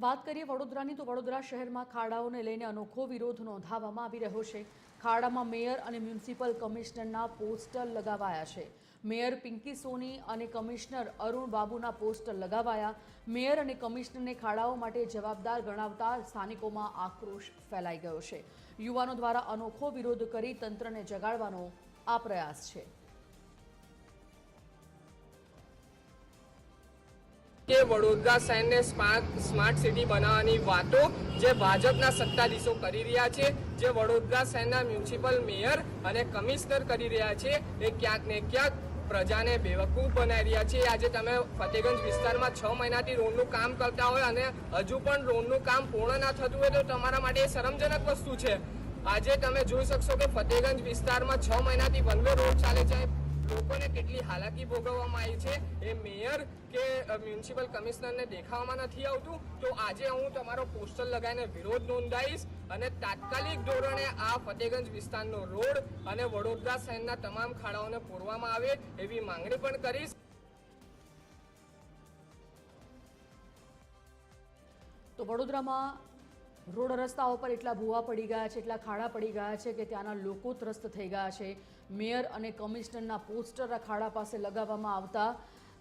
વાત કરીએ વડોદરાની તો વડોદરા શહેરમાં ખાડાઓને લઈને અનોખો વિરોધ નોંધાવવામાં આવી રહ્યો છે। ખાડામાં મેયર અને મ્યુનિસિપલ કમિશનરના પોસ્ટર લગાવાયા છે। મેયર પિંકી સોની અને કમિશનર અરુણ બાબુના પોસ્ટર લગાવાયા। મેયર અને કમિશનરને ખાડાઓ માટે જવાબદાર ગણાવતા સ્થાનિકોમાં આક્રોશ ફેલાઈ ગયો છે। યુવાનો દ્વારા અનોખો વિરોધ કરી તંત્રને જગાડવાનો આ પ્રયાસ છે। કે વડોદરા શહેરને સ્માર્ટ સિટી બનાવવાની વાતો જે ભાજપના સત્તાધીશો કરી રહ્યા છે, જે વડોદરા શહેરના મ્યુનિસિપલ મેયર અને કમિશનર કરી રહ્યા છે, એ ક્યાંક ને ક્યાંક પ્રજાને બેવકૂફ બનાવી રહ્યા છે। આજે તમે ફતેગંજ વિસ્તારમાં 6 મહિનાથી રોડનું કામ કરતા હોય અને હજુ પણ રોડનું કામ પૂર્ણ ના થતું હોય તો તમારા માટે એ શરમજનક વસ્તુ છે। આજે તમે જોઈ શકશો કે ફતેગંજ વિસ્તારમાં 6 મહિનાથી બંધ રોડ ચાલે છે, લોકોને કેટલી હાલાકી ભોગવવામાં આવી છે એ મેયર કે મ્યુનિસિપલ કમિશનરને દેખાવામાં નથી આવતું। તો આજે હું તમારો પોસ્ટર લગાવીને વિરોધ નોંધાવીશ અને તાત્કાલિક ધોરણે આ ફતેગંજ વિસ્તારનો રોડ અને વડોદરા શહેરના તમામ ખાડાઓને પૂરવામાં આવે એવી માંગણી પણ કરીશ। તો વડોદરામાં રોડ રસ્તાઓ પર એટલા ભૂવા પડી ગયા છે, એટલા ખાડા પડી ગયા છે કે ત્યાંના લોકો ત્રસ્ત થઈ ગયા છે। મેયર અને કમિશનરના પોસ્ટર આ ખાડા પાસે લગાવવામાં આવતા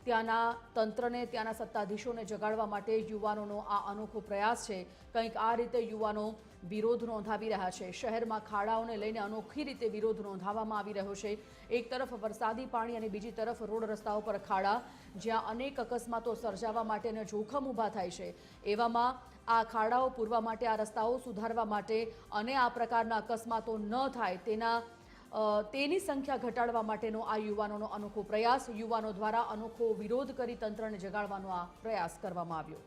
ત્યાંના તંત્રને, ત્યાંના સત્તાધીશોને જગાડવા માટે યુવાનોનો આ અનોખો પ્રયાસ છે। કંઈક આ રીતે યુવાનો વિરોધ નોંધાવી રહ્યા છે। શહેરમાં ખાડાઓને લઈને અનોખી રીતે વિરોધ નોંધાવવામાં આવી રહ્યો છે। એક તરફ વરસાદી પાણી અને બીજી તરફ રોડ રસ્તાઓ પર ખાડા, જ્યાં અનેક અકસ્માતો સર્જાવા માટેના જોખમ ઊભા થાય છે। એવામાં આ ખાડાઓ પૂરવા માટે, આ રસ્તાઓ સુધારવા માટે અને આ પ્રકારના અકસ્માતો ન થાય તેની સંખ્યા ઘટાડવા માટેનો આ યુવાનોનો અનોખો પ્રયાસ, યુવાનો દ્વારા અનોખો વિરોધ કરી તંત્રને જગાડવાનો આ પ્રયાસ કરવામાં આવ્યો।